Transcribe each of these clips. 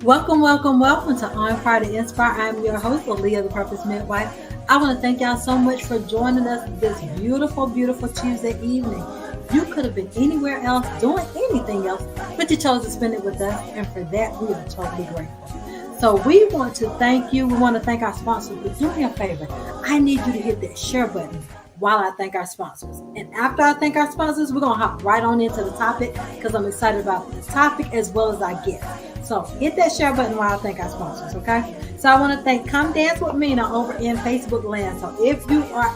Welcome, welcome, welcome to On Fire to Inspire. I'm your host, Aaliyah, the Purpose Midwife. I want to thank y'all so much for joining us this beautiful, beautiful Tuesday evening. You could have been anywhere else doing anything else, but you chose to spend it with us, and for that, we are totally grateful. So we want to thank you. We want to thank our sponsors, but do me a favor. I need you to hit that share button while I thank our sponsors. And after I thank our sponsors, we're going to hop right on into the topic because I'm excited about the topic as well as our guests. So hit that share button while I thank our sponsors, okay? So I want to thank Come Dance With Mina over in Facebook land. So if you are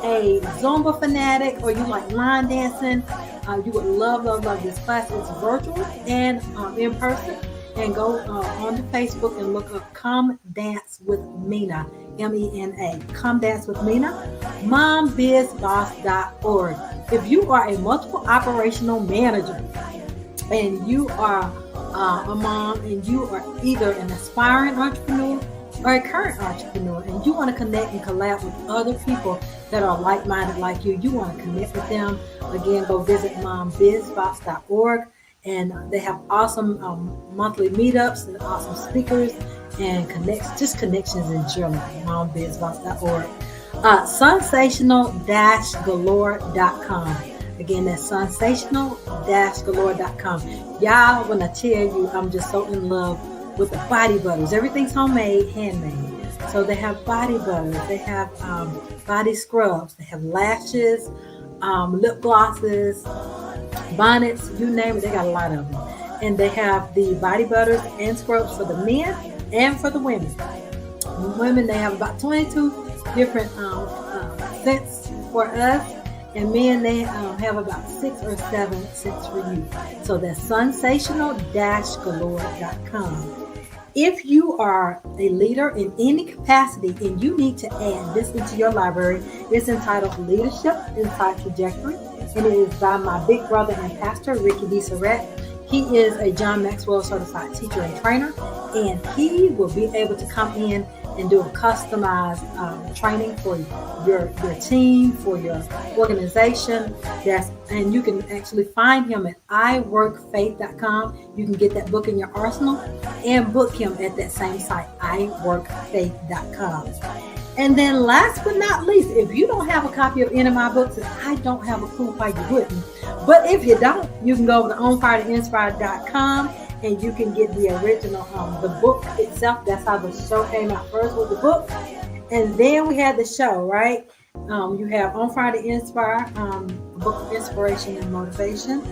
a Zumba fanatic or you like line dancing, you would love this class. It's virtual and in person. And go on to Facebook and look up Come Dance With Mina, MENA. Come Dance With Mina, mombizboss.org. If you are a multiple operational manager and you are a mom and you are either an aspiring entrepreneur or a current entrepreneur and you want to connect and collab with other people that are like-minded like you want to connect with them, again, go visit mombizboss.org. And they have awesome monthly meetups and awesome speakers and connections in general. mombizboss.org. Sensational-galore.com. Again, that's sensational-galore.com. Y'all, when I tell you, I'm just so in love with the body butters. Everything's homemade, handmade. So they have body butters. They have body scrubs. They have lashes, lip glosses, bonnets, you name it, they got a lot of them. And they have the body butters and scrubs for the men and for the women. Women, they have about 22 different scents for us. And men, they have about 6 or 7 scents for you. So that's sensational-galore.com. If you are a leader in any capacity and you need to add this into your library, it's entitled Leadership Inside Trajectory. And it is by my big brother and pastor, Ricky D. Surratt. He is a John Maxwell certified teacher and trainer, and he will be able to come in and do a customized training for your team, for your organization. And you can actually find him at iworkfaith.com. You can get that book in your arsenal and book him at that same site, iworkfaith.com. And then last but not least, if you don't have a copy of any of my books, and I don't have a clue why you wouldn't, but if you don't, you can go over to onfiretoinspire.com and you can get the original, the book itself. That's how the show came out first, with the book. And then we had the show, right? You have On Fire to Inspire, a book of inspiration and motivation.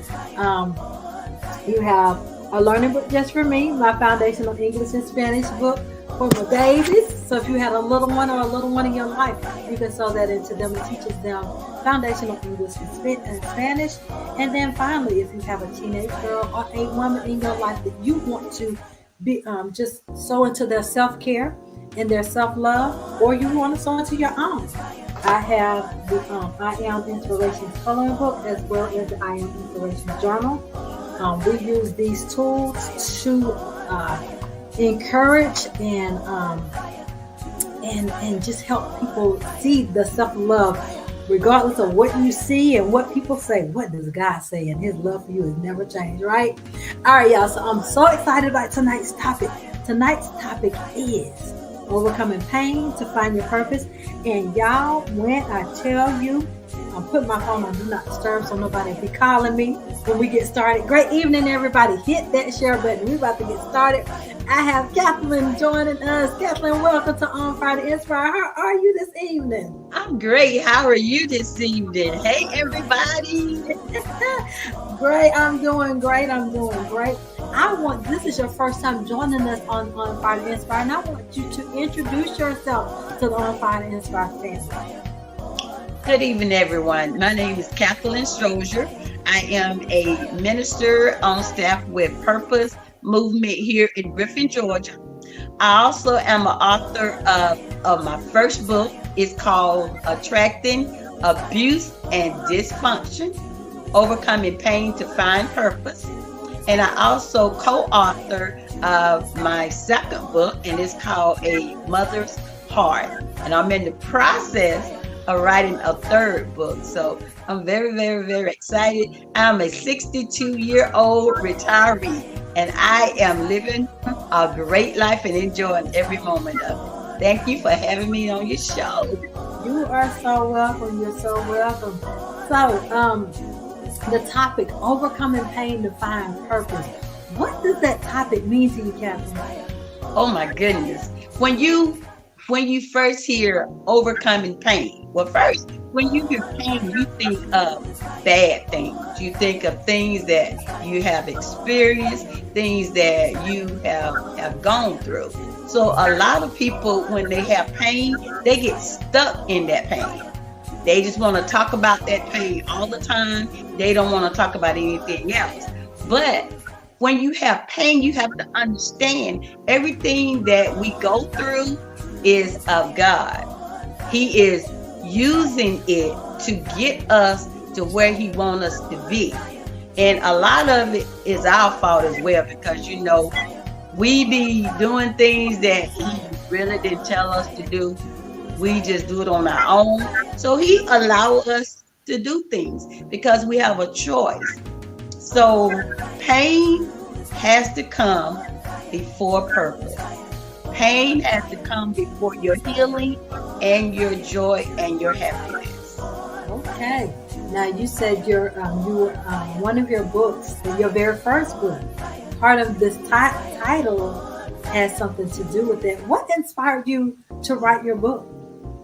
You have a learning book just for me, my foundational English and Spanish book for my babies. So if you had a little one or a little one in your life, you can sew that into them. It teaches them foundational English and Spanish. And then finally, if you have a teenage girl or a woman in your life that you want to be just sow into their self-care and their self-love, or you want to sow into your own, I have the I Am Inspiration coloring book as well as the I Am Inspiration journal. We use these tools to encourage and just help people see the self-love, regardless of what you see and what people say. What does God say? And his love for you has never changed, right? All right, y'all. So I'm so excited about tonight's topic. Tonight's topic is overcoming pain to find your purpose. And y'all, when I tell you, I'm putting my phone on Do Not Disturb so nobody be calling me when we get started. Great evening, everybody. Hit that share button. We're about to get started. I have Kathlyn joining us. Kathlyn, welcome to On Fire to Inspire. How are you this evening? I'm great. How are you this evening? Hey, everybody. Great. I'm doing great. This is your first time joining us on Fire to Inspire, and I want you to introduce yourself to the On Fire to Inspire family. Good evening, everyone. My name is Kathlyn Strozier. I am a minister on staff with Purpose Movement here in Griffin, Georgia. I also am an author of my first book. It's called Attracting Abuse and Dysfunction, Overcoming Pain to Find Purpose. And I also co-author of my second book, and it's called A Mother's Heart. And I'm in the process of writing a third book. So I'm very, very, very excited. I'm a 62-year-old retiree and I am living a great life and enjoying every moment of it. Thank you for having me on your show. You are so welcome. You're so welcome. So, the topic, overcoming pain to find purpose. What does that topic mean to you, Kathlyn? Oh my goodness. When you first hear overcoming pain, well, first, when you hear pain, you think of bad things. You think of things that you have experienced, things that you have gone through. So a lot of people, when they have pain, they get stuck in that pain. They just want to talk about that pain all the time. They don't want to talk about anything else. But when you have pain, you have to understand everything that we go through is of God. He is using it to get us to where He wants us to be. And a lot of it is our fault as well, because we be doing things that He really didn't tell us to do. We just do it on our own. So He allows us to do things because we have a choice. So pain has to come before purpose. Pain has to come before your healing and your joy and your happiness. Okay. Now you said one of your books, your very first book, part of this title has something to do with it. What inspired you to write your book?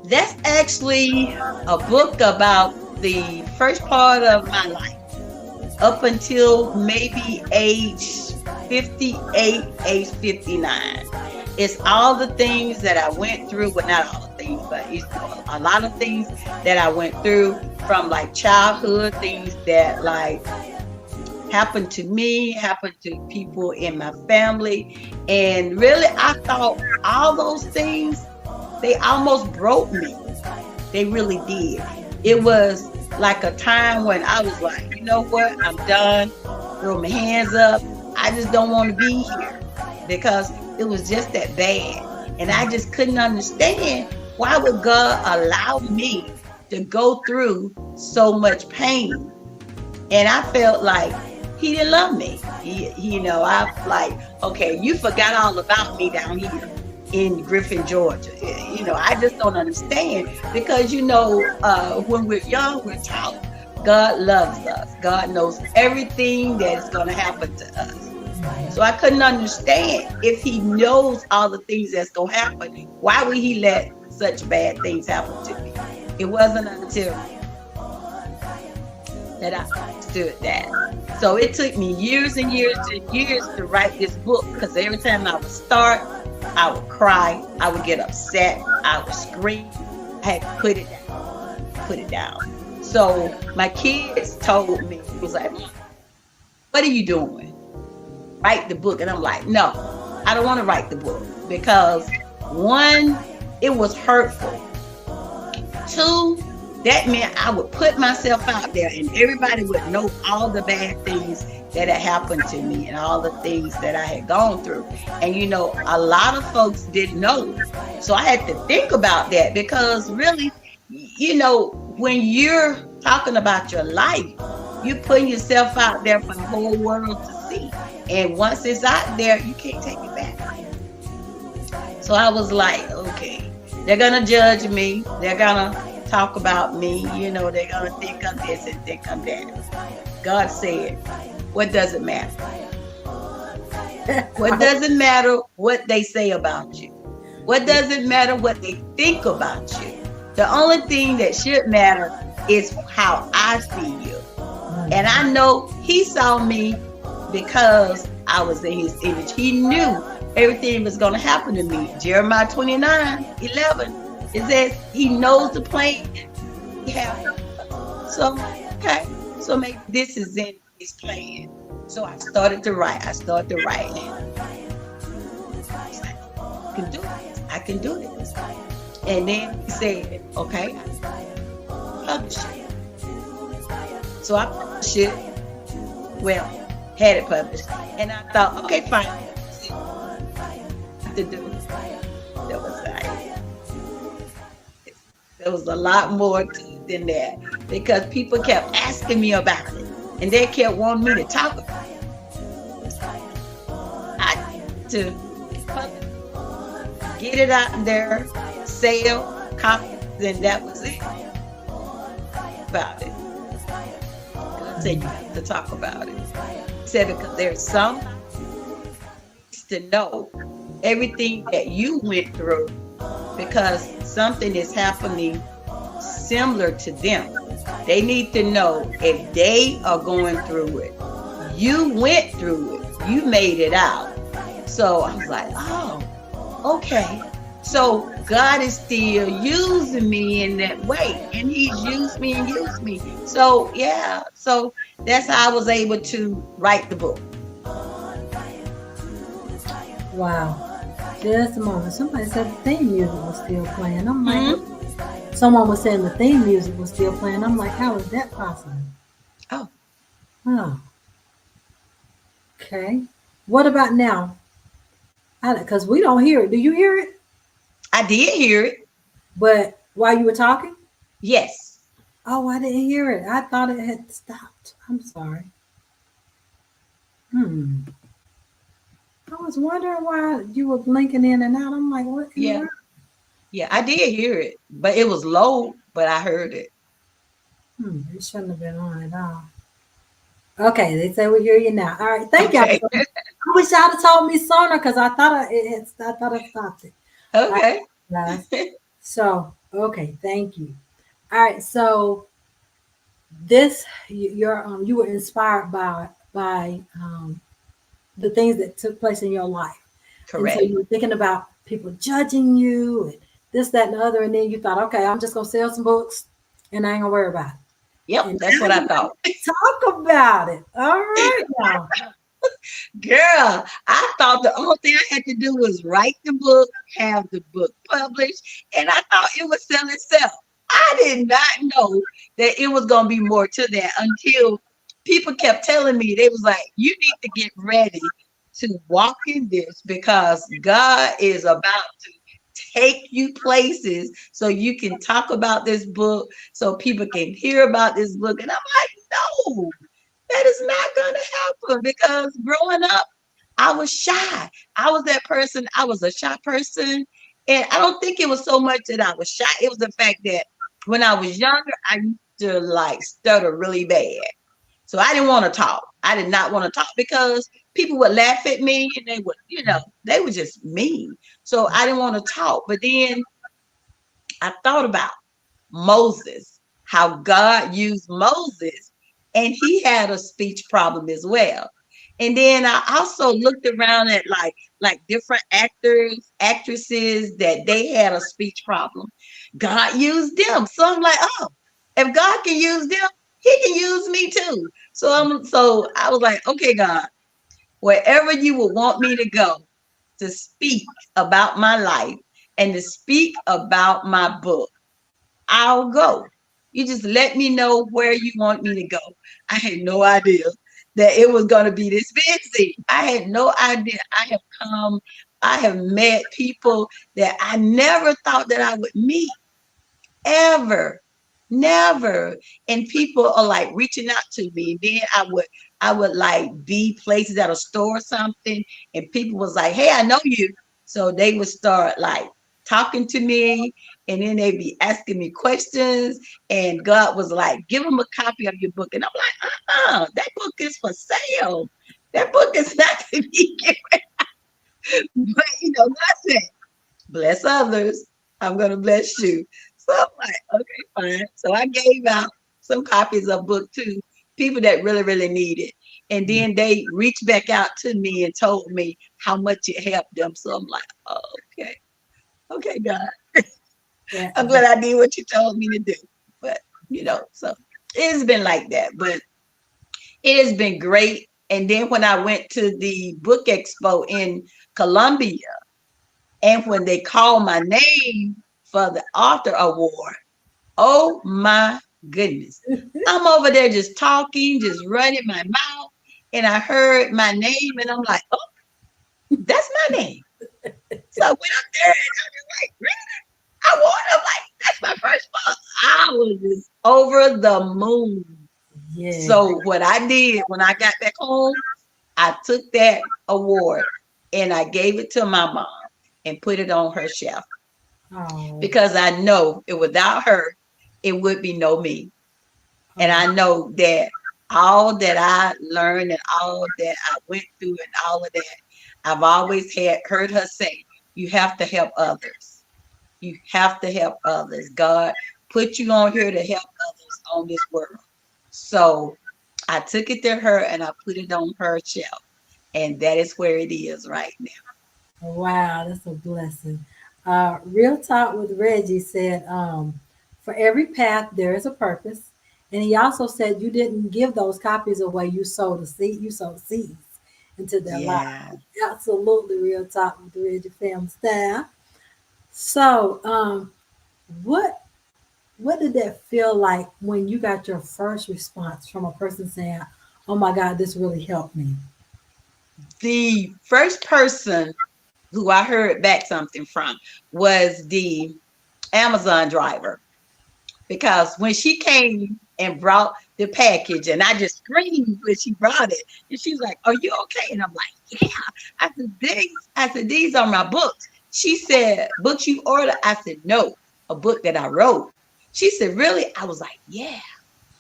That's actually a book about the first part of my life, up until maybe age 58, age 59. It's all the things that I went through, well, not all the things, but it's a lot of things that I went through, from like childhood, things that like happened to me, happened to people in my family. And really, I thought all those things, they almost broke me. They really did. It was like a time when I was like, you know what, I'm done. Throw my hands up. I just don't want to be here, because it was just that bad. And I just couldn't understand, why would God allow me to go through so much pain? And I felt like He didn't love me. I like, okay, you forgot all about me down here in Griffin, Georgia. I just don't understand, because when we're young, we're taught God loves us. God knows everything that is going to happen to us. So I couldn't understand, if He knows all the things that's going to happen, why would He let such bad things happen to me? It wasn't until that I understood that. So it took me years and years and years to write this book, because every time I would start, I would cry, I would get upset, I would scream. I had to put it down. So my kids told me, it was like, what are you doing? Write the book. And I'm like, no, I don't want to write the book, because one, it was hurtful. Two, that meant I would put myself out there and everybody would know all the bad things that had happened to me and all the things that I had gone through. And a lot of folks didn't know. So I had to think about that, because really, when you're talking about your life, you're putting yourself out there for the whole world to see. And once it's out there, you can't take it back. So I was like, okay, they're going to judge me. They're going to talk about me. They're going to think I'm this and think I'm that. God said, what does it matter? What does it matter what they say about you? What does it matter what they think about you? The only thing that should matter is how I see you. And I know He saw me because I was in His image. He knew everything was going to happen to me. Jeremiah 29:11, it says He knows the plan He has. So, okay, so maybe this is in His plan. So I started to write. And I was like, I can do this. I can do this. And then He said, okay, publish it. So I published it. Well, had it published. And I thought, okay, fine. To do. There was a lot more to it than that, because people kept asking me about it, and they kept wanting me to talk about it. to get it out there, sell, copies, and that was it about it. God said you have to talk about it. He said because there's some to know everything that you went through because something is happening similar to them. They need to know if they are going through it. You went through it. You made it out. So I was like, oh, okay. So God is still using me in that way. And he's used me and used me. So yeah. So that's how I was able to write the book. Wow. Just a moment. Somebody said the theme music was still playing. I'm like, someone was saying the theme music was still playing. I'm like, how is that possible? Oh. Oh. Okay. What about now? Because we don't hear it. Do you hear it? I did hear it. But while you were talking? Yes. Oh, I didn't hear it. I thought it had stopped. I'm sorry. I was wondering why you were blinking in and out. I'm like, what? Yeah. Yeah, I did hear it, but it was low, but I heard it. It shouldn't have been on at all. Okay, they say we hear you now. All right, thank you. I wish y'all had told me sooner because I thought I thought I stopped it. Okay. Right, so okay, thank you. All right, so this you were inspired by the things that took place in your life. Correct. And so you were thinking about people judging you and this, that, and the other, and then you thought, okay, I'm just gonna sell some books and I ain't gonna worry about it. Yep, and that's what I thought. Talk about it. All right now. Girl, I thought the only thing I had to do was write the book, have the book published, and I thought it would sell itself. I did not know that it was going to be more to that until people kept telling me, they was like, you need to get ready to walk in this because God is about to take you places so you can talk about this book, so people can hear about this book. And I'm like, no, that is not going to happen because growing up, I was shy. I was that person. I was a shy person. And I don't think it was so much that I was shy. It was the fact that when I was younger, I used to like stutter really bad. So I didn't want to talk. I did not want to talk because people would laugh at me and they would, they were just mean. So I didn't want to talk. But then I thought about Moses, how God used Moses, and he had a speech problem as well. And then I also looked around at like different actors, actresses that they had a speech problem. God used them. So I'm like, oh, if God can use them, he can use me too. So I was like, okay, God, wherever you would want me to go to speak about my life and to speak about my book, I'll go. You just let me know where you want me to go. I had no idea that it was going to be this busy. I had no idea. I have met people that I never thought that I would meet ever. Never. And people are like reaching out to me. Then I would like be places at a store or something, and people was like, hey, I know you. So they would start like talking to me, and then they'd be asking me questions, and God was like, give them a copy of your book. And I'm like, that book is for sale. That book is not to be given. But God said, bless others, I'm gonna bless you. So I'm like, okay, fine. So I gave out some copies of book to people that really, really need it. And then they reached back out to me and told me how much it helped them. So I'm like, oh, okay. Okay, God. Yeah. I'm glad I did what you told me to do. But, so it's been like that. But it has been great. And then when I went to the book expo in Columbia, and when they called my name for the author award, oh my goodness. I'm over there just talking, just running my mouth. And I heard my name and I'm like, oh, that's my name. So I went up there and I was like, really? I won. I'm like, that's my first book. I was just over the moon. Yeah. So what I did when I got back home, I took that award and I gave it to my mom and put it on her shelf Oh, because I know it without her, it would be no me. And oh, I know that all that I learned and all that I went through and all of that, I've always had heard her say, you have to help others. You have to help others. God put you on here to help others on this world. So I took it to her and I put it on her shelf. And that is where it is right now. wow, that's a blessing. Real Talk with Reggie said, for every path there is a purpose. And he also said you didn't give those copies away, you sowed a seed, you sowed seeds into their life. Yeah. Absolutely Real Talk with the Reggie family staff. So, what what did that feel like when you got your first response from a person saying, "Oh my God, this really helped me"? The first person who I heard back something from was the Amazon driver because when she came and brought the package and I just screamed when she brought it and she's like, are you okay? And I'm like, yeah. I said these are my books. She said, books you ordered? I said, no, a book that I wrote. She said, really? I was like, yeah.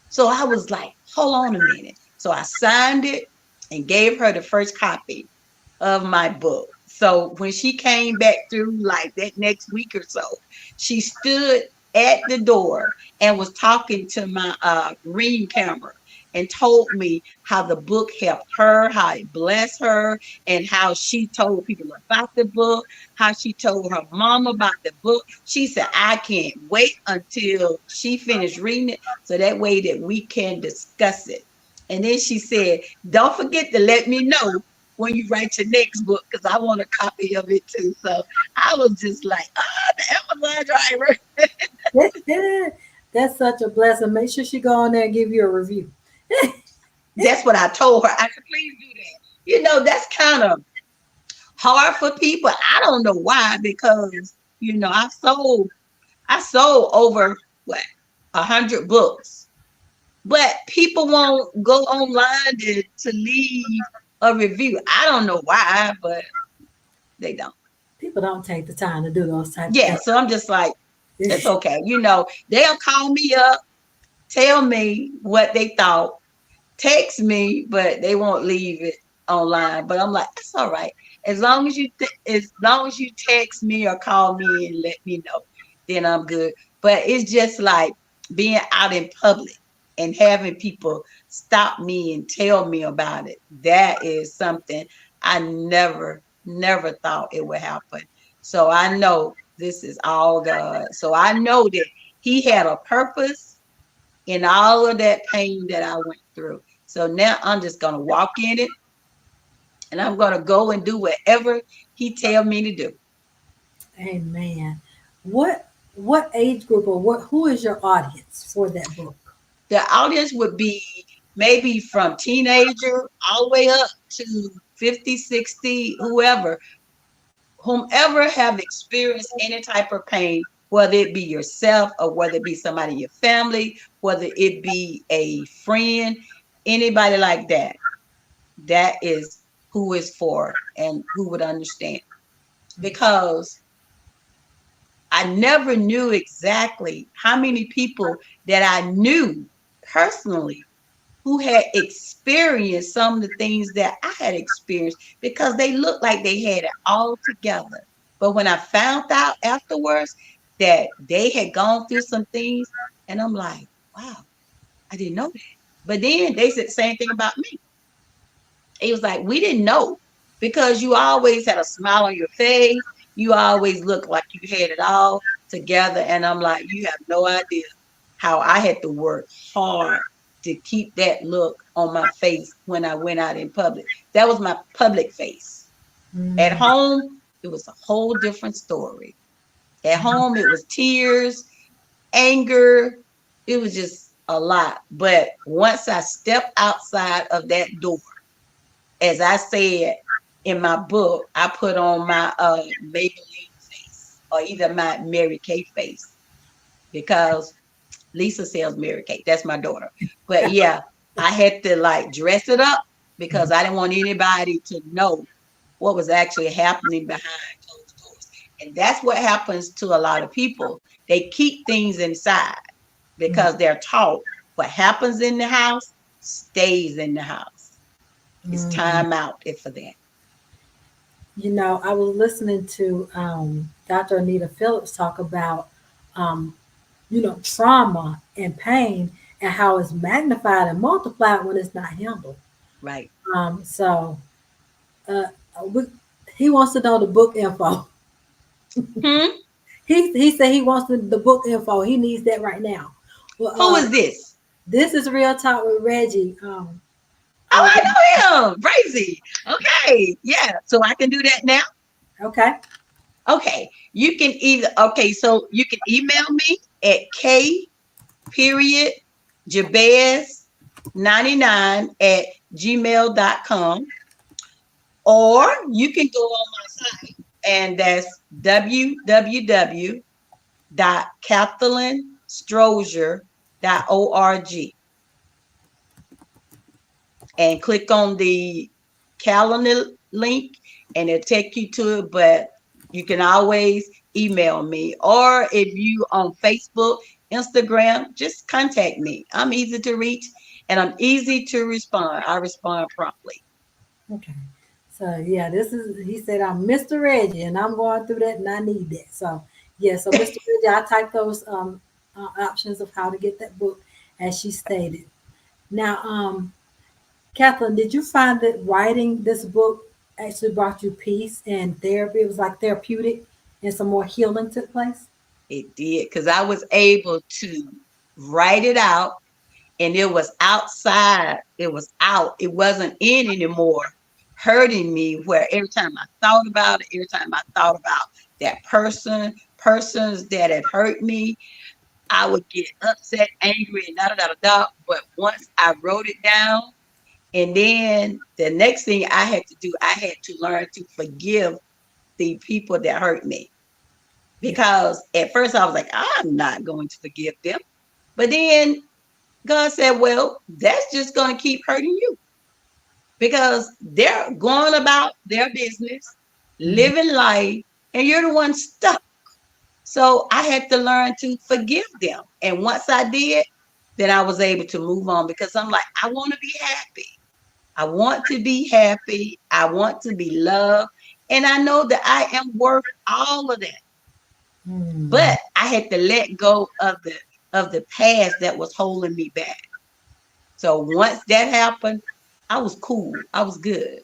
So I was like, hold on a minute. So I signed it and gave her the first copy of my book. So when she came back through like that next week or so, she stood at the door and was talking to my ring camera and told me how the book helped her, how it blessed her, and how she told people about the book, how she told her mom about the book. She said, I can't wait until she finished reading it so that way that we can discuss it. And then she said, don't forget to let me know when you write your next book because I want a copy of it too. So I was just like, the Amazon driver. That's such a blessing. Make sure she go on there and give you a review. That's what I told her. I said, please do that. That's kind of hard for people. I don't know why, because I sold over what 100 books, but people won't go online to leave a review. I don't know why, but they don't. People don't take the time to do those type of Yeah, things. so I'm just like, it's okay. They'll call me up, tell me what they thought, text me, but they won't leave it online. But I'm like, that's all right. As long as you text me or call me and let me know, then I'm good. But it's just like being out in public and having people stop me and tell me about it. That is something I never thought it would happen. So I know this is all God. So I know that He had a purpose in all of that pain that I went through. So now I'm just gonna walk in it and I'm gonna go and do whatever He tell me to do. Amen. What age group or who is your audience for that book? The audience would be maybe from teenager all the way up to 50, 60, whomever have experienced any type of pain, whether it be yourself or whether it be somebody in your family, whether it be a friend, anybody like that. That is who is for and who would understand. Because I never knew exactly how many people that I knew personally who had experienced some of the things that I had experienced because they looked like they had it all together. But when I found out afterwards that they had gone through some things, and I'm like, wow, I didn't know that. But then they said the same thing about me. It was like, we didn't know because you always had a smile on your face. You always looked like you had it all together. And I'm like, you have no idea how I had to work hard to keep that look on my face when I went out in public. That was my public face. At Mm, home, it was a whole different story. At home, it was tears, anger. It was just a lot. But once I stepped outside of that door, as I said in my book, I put on my Maybelline face or either my Mary Kay face because Lisa sells Mary Kay. That's my daughter. But yeah, I had to like dress it up because I didn't want anybody to know what was actually happening behind closed doors. And that's what happens to a lot of people. They keep things inside because they're taught what happens in the house stays in the house. It's Mm-hmm. time out for that. You know, I was listening to Dr. Anita Phillips talk about, um, trauma and pain and how it's magnified and multiplied when it's not handled. Right. So uh, we, he wants to know the book info. Hmm? He said he wants the book info. He needs that right now. Well, Who is this? this is Real Talk with Reggie. Oh, Uh, I know him. Crazy. Okay. Yeah. So I can do that now. okay. Okay. You can either, okay. So you can email me at K period Jabez 99 at gmail.com, or you can go on my site, and that's www.kathlynstrozier.org, and click on the calendar link and it'll take you to it. But you can always email me, or if you on Facebook, Instagram, just contact me. I'm easy to reach and I'm easy to respond. I respond promptly. Okay. So yeah, this is he said I'm Mr. Reggie and I'm going through that and I need that. So yeah, so Mr. Reggie, I typed those options of how to get that book as she stated. Now, Kathlyn, did you find that writing this book actually brought you peace and therapy? It was like therapeutic and some more healing took place? It did, because I was able to write it out, and it was outside. It was out. It wasn't in anymore, hurting me. Where every time I thought about it, every time I thought about that persons that had hurt me, I would get upset, angry, and da da da da da. But once I wrote it down, and then the next thing I had to do, I had to learn to forgive the people that hurt me. Yeah. Because at first I was like, I'm not going to forgive them. But then God said, well, that's just going to keep hurting you, because they're going about their business, Mhm. living life, and you're the one stuck. So I had to learn to forgive them. And once I did, then I was able to move on, because I'm like, I want to be happy. I want to be happy. I want to be loved. And I know that I am worth all of that. Mm. But I had to let go of the past that was holding me back. So once that happened, I was cool. I was good.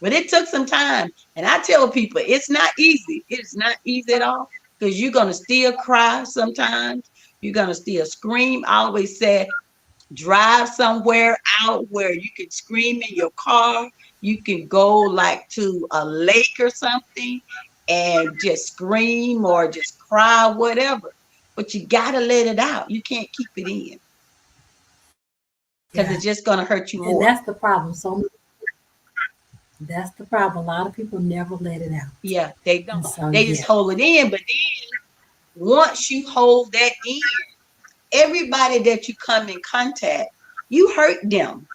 But it took some time. And I tell people, it's not easy. It's not easy at all, because you're going to still cry sometimes. You're going to still scream. I always said, drive somewhere out where you can scream in your car. You can go like to a lake or something and just scream or just cry, whatever. But you got to let it out. You can't keep it in, Yeah. because it's just going to hurt you And more. that's the problem. That's the problem. A lot of people never let it out. Yeah, they And don't. so They yeah. just hold it in. But then once you hold that in, everybody that you come in contact, you hurt them.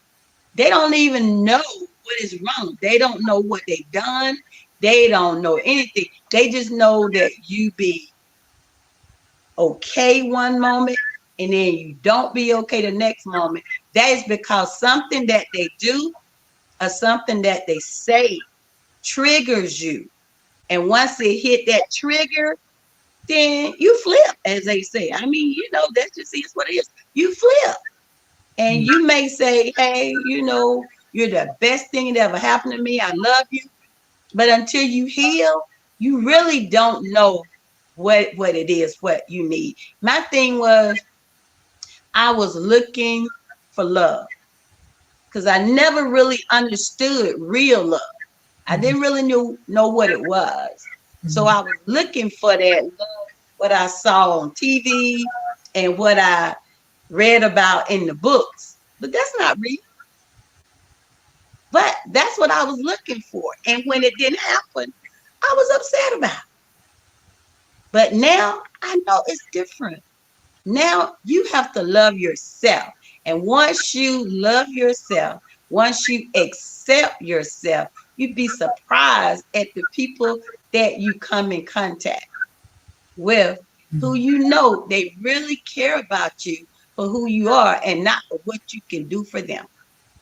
They don't even know what is wrong. They don't know what they've done. They don't know anything. They just know that you be okay one moment and then you don't be okay the next moment. That is because something that they do or something that they say triggers you. And once it hit that trigger, then you flip, as they say. I mean, that's just is what it is. You flip. And Mm. you may say, hey, you're the best thing that ever happened to me. I love you. But until you heal, you really don't know what it is, what you need. My thing was, I was looking for love, because I never really understood real love. I Mhm. didn't really know what it was. So Mhm. I was looking for that love, what I saw on TV and what I read about in the books. But that's not real. But that's what I was looking for. And when it didn't happen, I was upset about it. But now I know it's different. Now you have to love yourself. And once you love yourself, Once you accept yourself, you'd be surprised at the people that you come in contact with, who you know they really care about you for who you are and not for what you can do for them.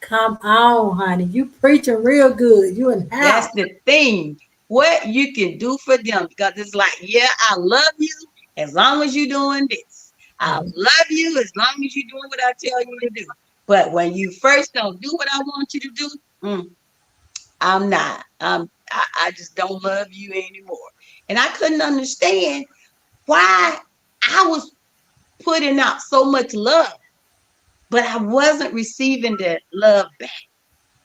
Come on, honey. You preaching real good. You in That's house. the thing. What you can do for them, because it's like, yeah, I love you as long as you're doing this. I Mhm. love you as long as you're doing what I tell you to do. But when you first don't do what I want you to do, I'm not. I just don't love you anymore. And I couldn't understand why I was putting out so much love, but I wasn't receiving the love back.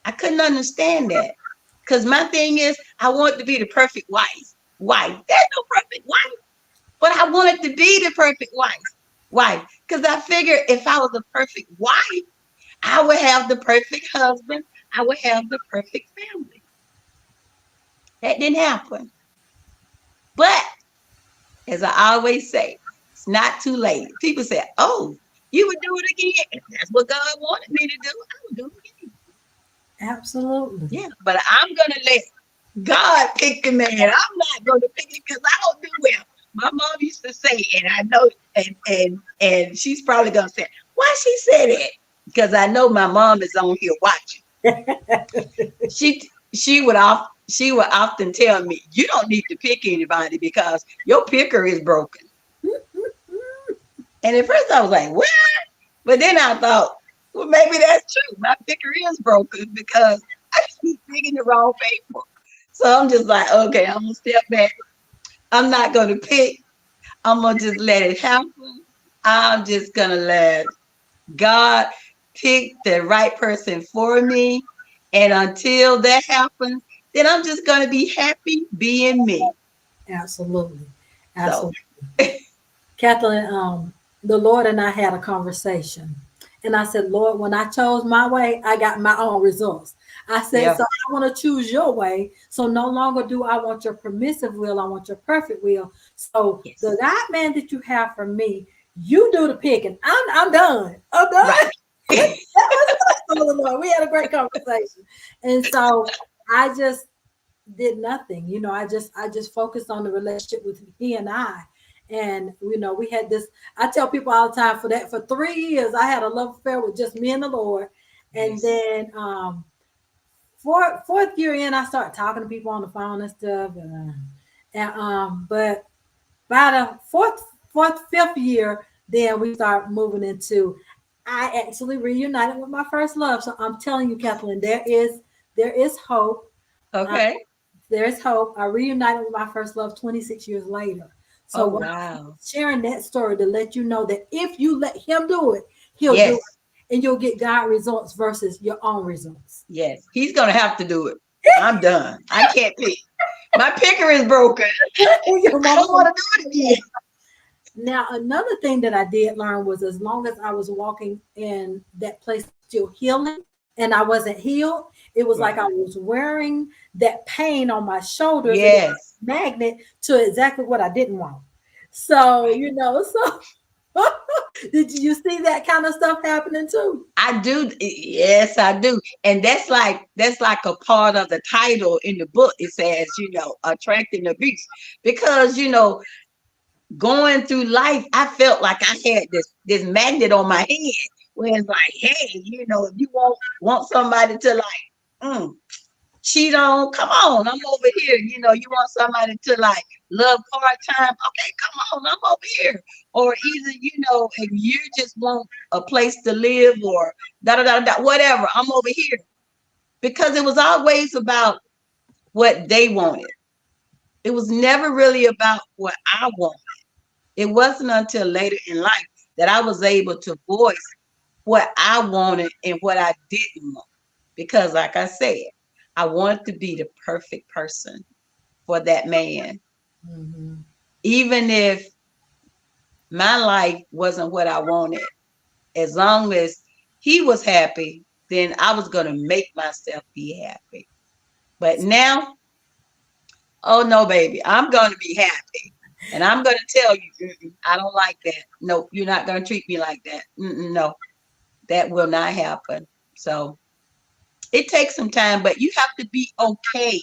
I couldn't understand that. Because my thing is, I want to be the perfect wife. Wife. There's no perfect wife, but I wanted to be the perfect wife. Wife. Because I figured if I was a perfect wife, I would have the perfect husband. I would have the perfect family. That didn't happen. But as I always say, it's not too late. People say, oh, you would do it again. If that's what God wanted me to do, I would do it again. Absolutely. Yeah. But I'm going to let God pick the man. I'm not going to pick it because I don't do well. My mom used to say, and I know, and she's probably going to say, why she said it? Because I know my mom is on here watching. She would often tell me, you don't need to pick anybody because your picker is broken. And at first I was like, what? But then I thought, well, maybe that's true. My picker is broken because I keep picking the wrong people. So I'm just like, okay, I'm gonna step back. I'm not gonna pick. I'm gonna just let it happen. I'm just gonna let God pick the right person for me. And until that happens, then I'm just gonna be happy being me. Absolutely. So Absolutely. Kathleen, the Lord and I had a conversation. And I said, Lord, when I chose my way, I got my own results. I said, yeah, so I want to choose your way. So no longer do I want your permissive will, I want your perfect will. So the yes, God man that you have for me, you do the picking. I'm done. I'm right. done. That was the Lord. We had a great conversation. And so I just did nothing. I just focused on the relationship with he and I. And we had this. I tell people all the time for 3 years, I had a love affair with just me and the Lord. And Yes. then fourth year in, I started talking to people on the phone and stuff. But by the fifth year, then we start moving into. I actually reunited with my first love. So I'm telling you, Kathleen, there is hope. Uh, Okay. there's hope. I reunited with my first love 26 years later. So Oh what I'm wow. sharing that story to let you know that if you let him do it, he'll do Yes. it. And you'll get God results versus your own results. Yes. He's gonna have to do it. I'm done. I can't pick. My picker is broken. Your I mama don't said, want to do it again. now, another thing that I did learn was as long as I was walking in that place still healing and I wasn't healed, it was like Right. I was wearing that pain on my shoulders and it was Yes. a magnet to exactly what I didn't want. So, Right. so did you see that kind of stuff happening too? I do. Yes, I do. And that's like a part of the title in the book. It says, attracting the beast. Because, going through life, I felt like I had this magnet on my head where it's like, hey, if you want somebody to like cheat on, come on, I'm over here. You want somebody to like love part time, okay, come on, I'm over here. Or either, if you just want a place to live or da da da da, whatever, I'm over here. Because it was always about what they wanted. It was never really about what I wanted. It wasn't until later in life that I was able to voice what I wanted and what I didn't want. Because, like I said, I wanted to be the perfect person for that man. Mm-hmm. Even if my life wasn't what I wanted, as long as he was happy, then I was going to make myself be happy. But now, oh no, baby, I'm going to be happy. And I'm going to tell you, I don't like that. No, you're not going to treat me like that. No, that will not happen. So It takes some time, but you have to be okay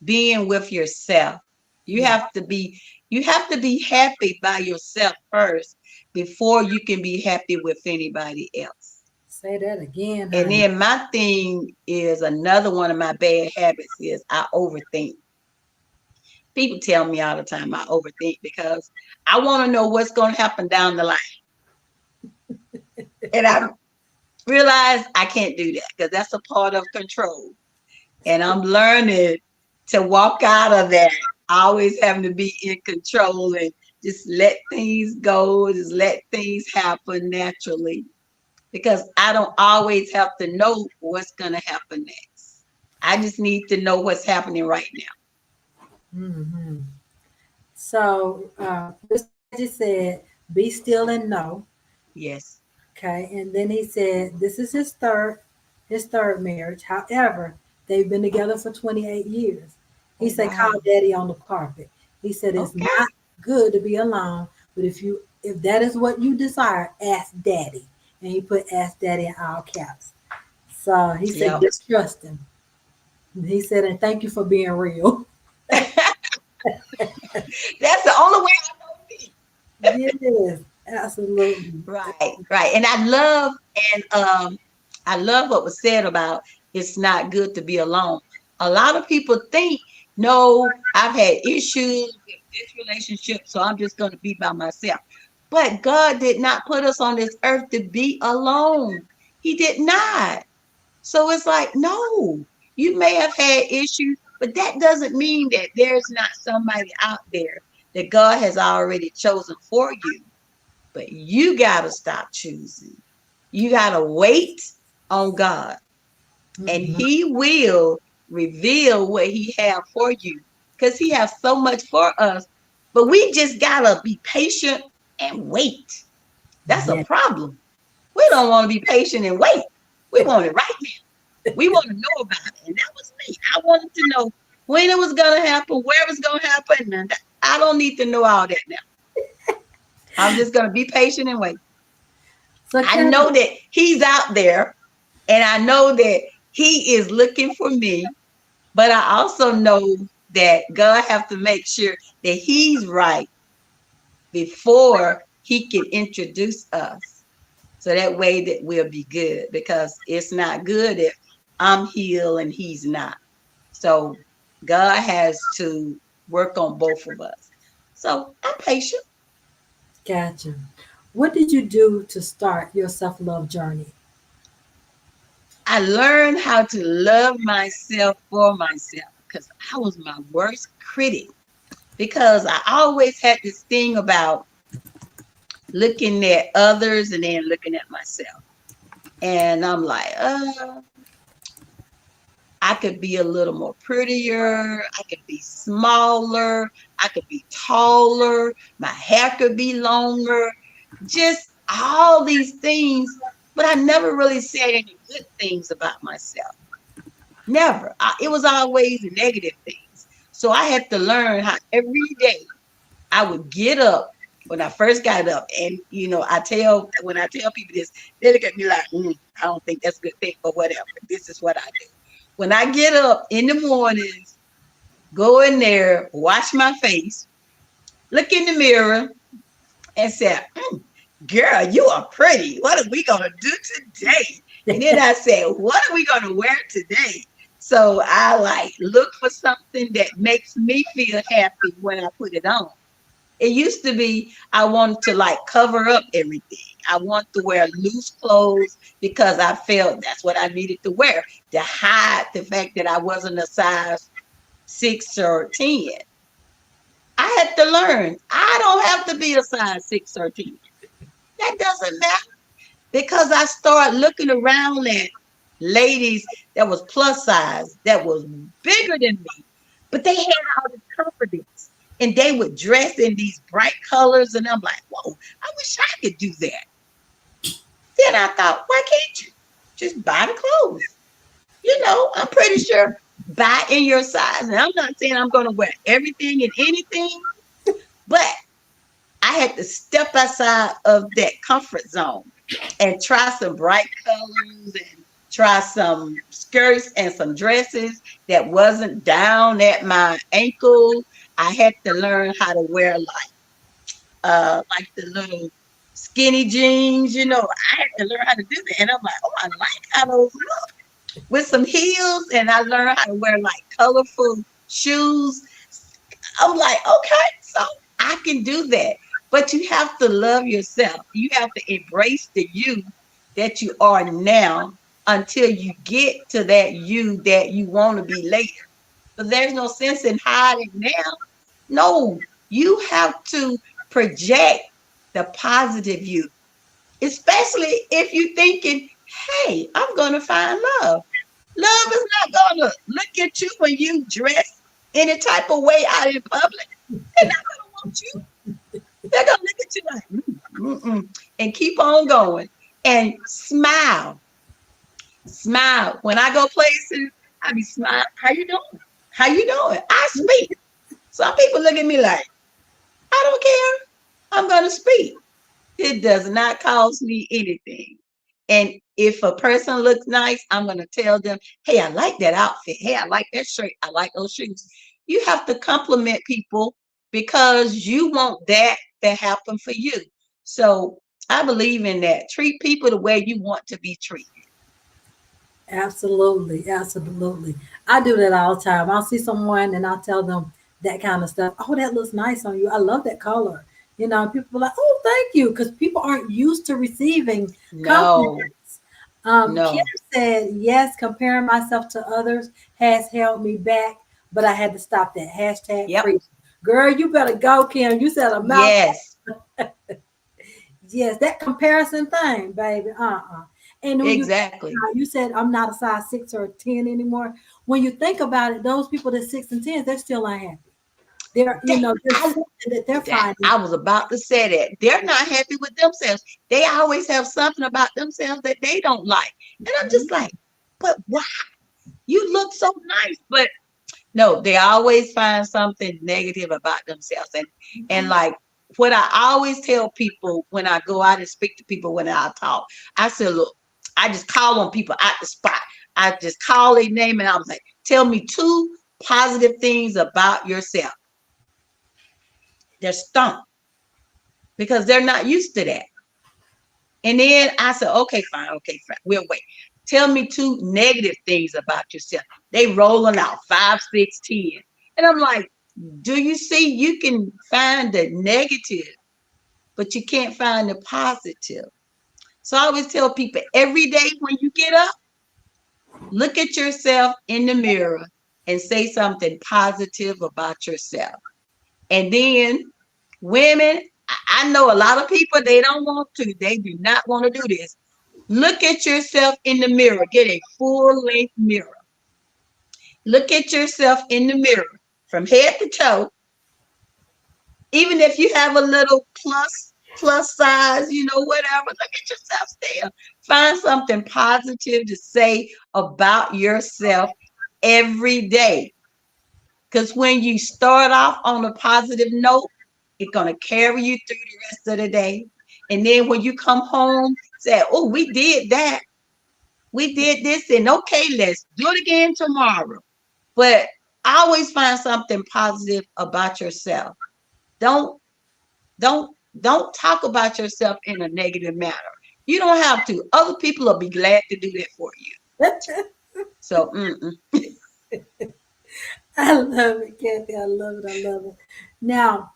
being with yourself. You Yeah. have to be you have to be happy by yourself first before you can be happy with anybody else. Say that again, And honey. then my thing is another one of my bad habits is I overthink. People tell me all the time I overthink because I want to know what's going to happen down the line. And I realize I can't do that because that's a part of control. And I'm learning to walk out of that, always having to be in control and just let things go, just let things happen naturally. Because I don't always have to know what's going to happen next. I just need to know what's happening right now. Hmm. So, Mr. Reggie said, "Be still and know." Yes. Okay, and then he said, "This is his third marriage. However, they've been together for 28 years." He Oh, said, "Call wow. Daddy on the carpet." He said, "It's Okay. not good to be alone, but if that is what you desire, ask Daddy." And he put "Ask Daddy" in all caps. So he said, Yep. "Just trust him." He said, "And thank you for being real." That's the only way I know me. Yes, absolutely. Right, right. And I love what was said about it's not good to be alone. A lot of people think, no, I've had issues with this relationship, so I'm just gonna be by myself. But God did not put us on this earth to be alone. He did not. So it's like, no, you may have had issues, but that doesn't mean that there's not somebody out there that God has already chosen for you. But you got to stop choosing. You got to wait on God, and Mhm. He will reveal what He have for you because He has so much for us. But we just got to be patient and wait. That's a Yeah. problem. We don't want to be patient and wait. We want it right now. We want to know about it. And that was me. I wanted to know when it was going to happen, where it was going to happen. And I don't need to know all that now. I'm just going to be patient and wait. So, I Kathy, know that he's out there and I know that he is looking for me, but I also know that God have to make sure that he's right before he can introduce us. So that way that we'll be good because it's not good if I'm healed and he's not. So God has to work on both of us. So I'm patient. gotcha. What did you do to start your self love journey? I learned how to love myself for myself because I was my worst critic. Because I always had this thing about looking at others and then looking at myself. And I'm like, I could be a little more prettier. I could be smaller. I could be taller. My hair could be longer. Just all these things. But I never really said any good things about myself. Never. It was always negative things. So I had to learn how every day I would get up when I first got up. And, when I tell people this, they look at me like, I don't think that's a good thing, but whatever. This is what I do. When I get up in the mornings, go in there, wash my face, look in the mirror, and say, girl, you are pretty. What are we going to do today? And then I said, what are we going to wear today? So I like look for something that makes me feel happy when I put it on. It used to be I wanted to like cover up everything. I want to wear loose clothes because I felt that's what I needed to wear to hide the fact that I wasn't a size 6 or 10. I had to learn I don't have to be a size 6 or 10. That doesn't matter because I started looking around at ladies that was plus size, that was bigger than me, but they had all this confidence and they would dress in these bright colors. And I'm like, whoa, I wish I could do that. Then I thought, why can't you just buy the clothes? I'm pretty sure buy in your size. And I'm not saying I'm going to wear everything and anything, but I had to step outside of that comfort zone and try some bright colors and try some skirts and some dresses that wasn't down at my ankle. I had to learn how to wear like the little skinny jeans, I had to learn how to do that. And I'm like, oh, I like how those look with some heels. And I learned how to wear like colorful shoes. I'm like, okay, so I can do that. But you have to love yourself. You have to embrace the you that you are now until you get to that you that you want to be later. But there's no sense in hiding now. No, you have to project the positive you, especially if you're thinking, hey, I'm going to find love. Love is not going to look at you when you dress any type of way out in public. They're not going to want you. They're going to look at you like, and keep on going and smile. Smile. When I go places, I be smiling. How you doing? How you doing? I speak. Some people look at me like, I don't care. I'm going to speak. It does not cost me anything. And if a person looks nice, I'm going to tell them, hey, I like that outfit. Hey, I like that shirt. I like those shoes. You have to compliment people because you want that to happen for you. So I believe in that. Treat people the way you want to be treated. Absolutely, absolutely. I do that all the time. I'll see someone and I'll tell them that kind of stuff. Oh, that looks nice on you. I love that color. People are like, oh, thank you, because people aren't used to receiving No, compliments. Kim no. said, yes, comparing myself to others has held me back, but I had to stop that. Hashtag Yep. free. Girl, you better go, Kim. You said a mouth. Yes, Yes, that comparison thing, baby. And when exactly. you said I'm not a size 6 or 10 anymore. When you think about it, those people that 6 and 10s, they're still unhappy. There's I, something that they're finding. I was about to say that. They're not happy with themselves. They always have something about themselves that they don't like. And I'm just like, but why? You look so nice. But no, they always find something negative about themselves. And like what I always tell people when I go out and speak to people when I talk, I said, look, I just call on people at the spot. I just call their name and I was like, tell me two positive things about yourself. They're stumped because they're not used to that. And then I said, okay, fine. We'll wait. Tell me two negative things about yourself. They rolling out 5, 6, 10. And I'm like, do you see you can find the negative, but you can't find the positive. So I always tell people every day when you get up, look at yourself in the mirror and say something positive about yourself. And then women, I know a lot of people, they don't want to. They do not want to do this. Look at yourself in the mirror. Get a full length mirror. Look at yourself in the mirror from head to toe. Even if you have a little plus size, whatever, look at yourself still. Find something positive to say about yourself every day. Because when you start off on a positive note, it's going to carry you through the rest of the day. And then when you come home, say, oh, we did that. We did this. And okay, let's do it again tomorrow. But always find something positive about yourself. Don't don't talk about yourself in a negative manner. You don't have to. Other people will be glad to do that for you. So, I love it, Kathy. I love it. I love it. Now,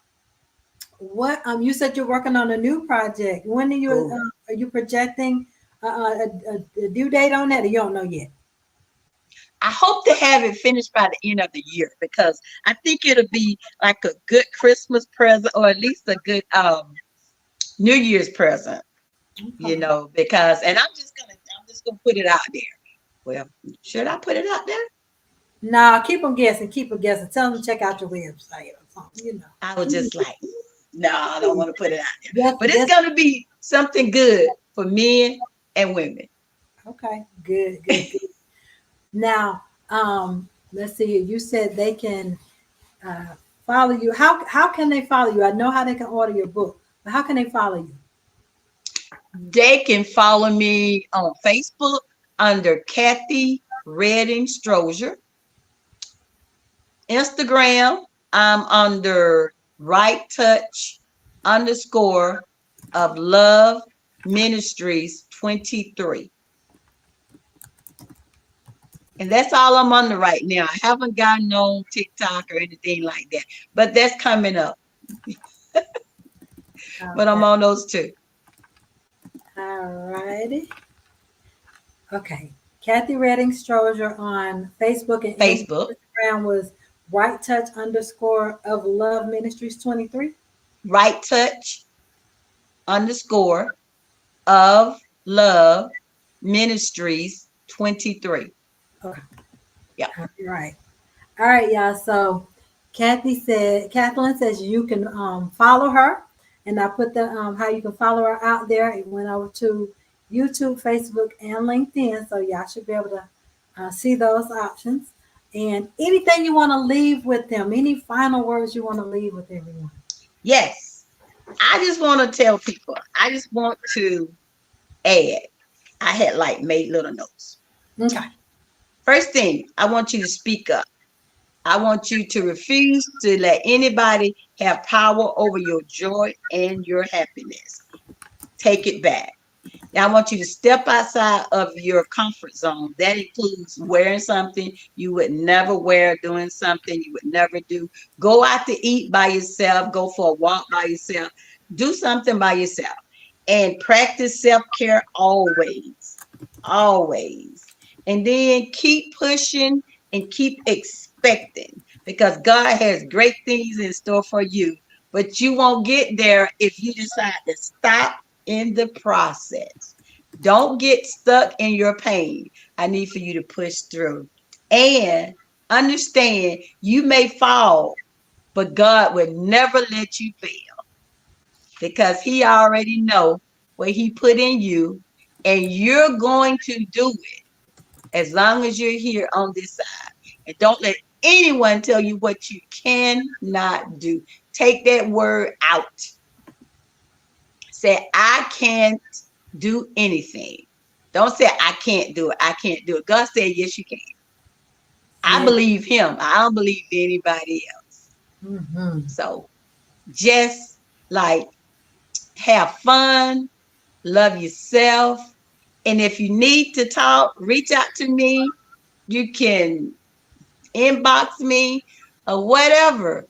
what you said you're working on a new project. When oh, are you projecting a due date on that? Or you don't know yet? I hope to have it finished by the end of the year because I think it'll be like a good Christmas present or at least a good New Year's present, Okay. because and I'm just gonna put it out there. Well, should I put it out there? Nah, keep them guessing. Keep them guessing. Tell them to check out your website or something. I was just like, no, I don't want to put it out there. Yes, But it's yes. gonna be something good for men and women. Okay. Good. Good. Good. Now, let's see. You said they can uh, follow you. How can they follow you? I know how they can order your book, but how can they follow you? They can follow me on Facebook. under Kathy Redding Strozier. Instagram, I'm under right touch underscore of love ministries 23. And that's all I'm under right now. I haven't gotten on TikTok or anything like that, but that's coming up. But I'm Okay. on those two. All righty. Okay. Kathy Redding Strozier on Facebook and Facebook, Instagram was right touch underscore of love ministries 23. right touch underscore of love ministries 23. Okay. Yeah. All right. All right, y'all. So Kathlyn says you can follow her, and I put the how you can follow her out there. It went over to YouTube, Facebook, and LinkedIn, so y'all should be able to see those options. And anything you want to leave with them, any final words you want to leave with everyone. Yes. I just want to tell people, I just want to add, I had like made little notes. Okay. First thing, I want you to speak up. I want you to refuse to let anybody have power over your joy and your happiness. Take it back. Now, I want you to step outside of your comfort zone. That includes wearing something you would never wear, doing something you would never do. Go out to eat by yourself, go for a walk by yourself, do something by yourself, and practice self care always. Always. And then keep pushing and keep expecting because God has great things in store for you. But you won't get there if you decide to stop in the process. Don't get stuck in your pain. I need for you to push through and understand you may fall, but God will never let you fail because He already know what He put in you, and you're going to do it as long as you're here on this side. And don't let anyone tell you what you cannot do. Take that word out. Say, I can't do anything. Don't say, I can't do it. I can't do it. God said, yes, you can. I Yeah. believe Him. I don't believe anybody else. Mm-hmm. So just like have fun, love yourself. And if you need to talk, reach out to me. You can inbox me or whatever.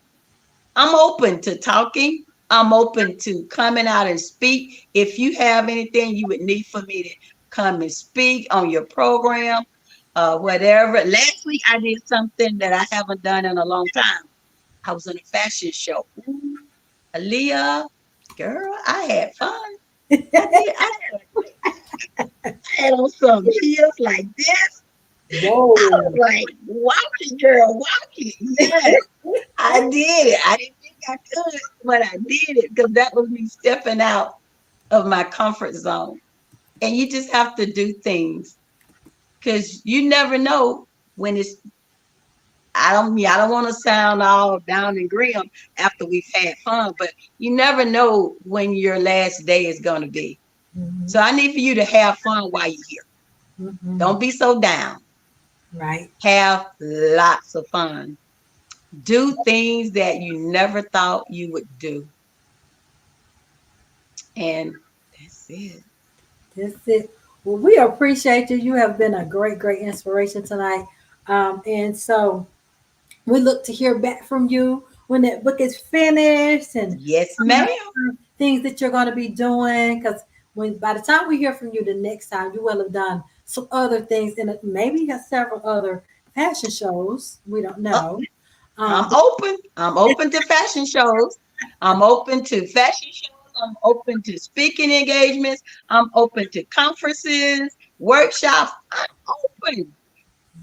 I'm open to talking. I'm open to coming out and speak. If you have anything you would need for me to come and speak on your program, whatever. Last week I did something that I haven't done in a long time. I was in a fashion show. Ooh, Aaliyah, girl, I had fun. I did. I had on some heels like this. I was Whoa. like, walk it, girl, walk it. Yes. I did it. I didn't think I could, but I did it because that was me stepping out of my comfort zone. And you just have to do things because you never know when it's. I don't want to sound all down and grim after we've had fun, but you never know when your last day is going to be. Mm-hmm. So I need for you to have fun while you're here. Mm-hmm. Don't be so down. Right. Have lots of fun. Do things that you never thought you would do. And that's it. That's it. Well, we appreciate you. You have been a great, great inspiration tonight. And so we look to hear back from you when that book is finished and Yes, some of the ma'am. other things that you're going to be doing. Because when by the time we hear from you the next time, you will have done some other things and maybe you got several other fashion shows. We don't Uh, know. I'm But open. I'm open to fashion shows. I'm open to fashion shows. I'm open to speaking engagements. I'm open to conferences, workshops. I'm open.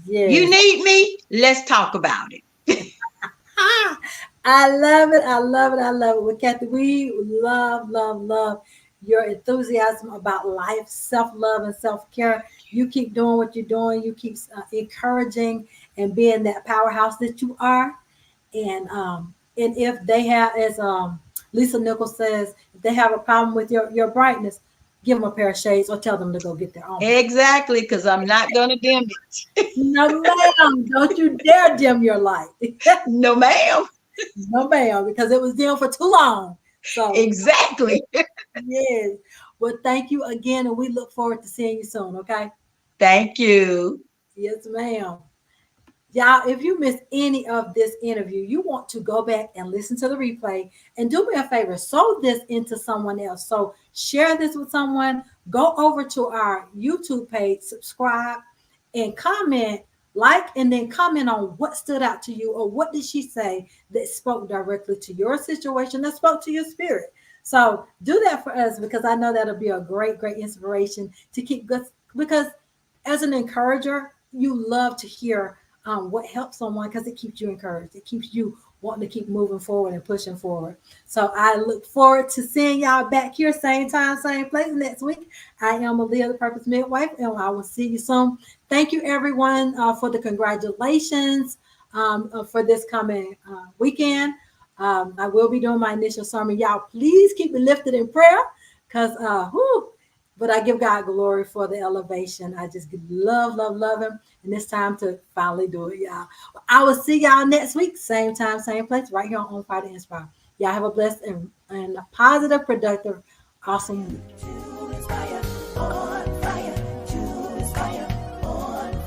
You yes. need me? Let's talk about it. Ah, I love it. I love it. I love it. Well, Kathy, we love, love, love your enthusiasm about life, self love, and self care. You keep doing what you're doing. You keep encouraging and being that powerhouse that you are. And if they have, as Lisa Nichols says, if they have a problem with your brightness, give them a pair of shades or tell them to go get their own pair. Exactly, because I'm not gonna dim it. No, ma'am. Don't you dare dim your light. No, ma'am. No, ma'am, because it was dim for too long. So, Exactly. yes. Well, thank you again, and we look forward to seeing you soon. Okay. Thank you. Yes, ma'am. Y'all, if you missed any of this interview, you want to go back and listen to the replay and do me a favor, sow this into someone else. So share this with someone, go over to our YouTube page, subscribe, and comment, like, and then comment on what stood out to you or what did she say that spoke directly to your situation, that spoke to your spirit. So do that for us because I know that'll be a great, great inspiration to keep good. Because as an encourager, you love to hear what helps someone because it keeps you encouraged. It keeps you wanting to keep moving forward and pushing forward. So I look forward to seeing y'all back here, same time, same place next week. I am Aaliyah, the Purpose Midwife, and I will see you soon. Thank you, everyone, for the congratulations for this coming weekend. I will be doing my initial sermon. Y'all, please keep me lifted in prayer because, but I give God glory for the elevation. I just love, love, love Him. And it's time to finally do it, y'all. I will see y'all next week, same time, same place, right here on Fire to Inspire. Y'all have a blessed and a positive, productive, awesome week.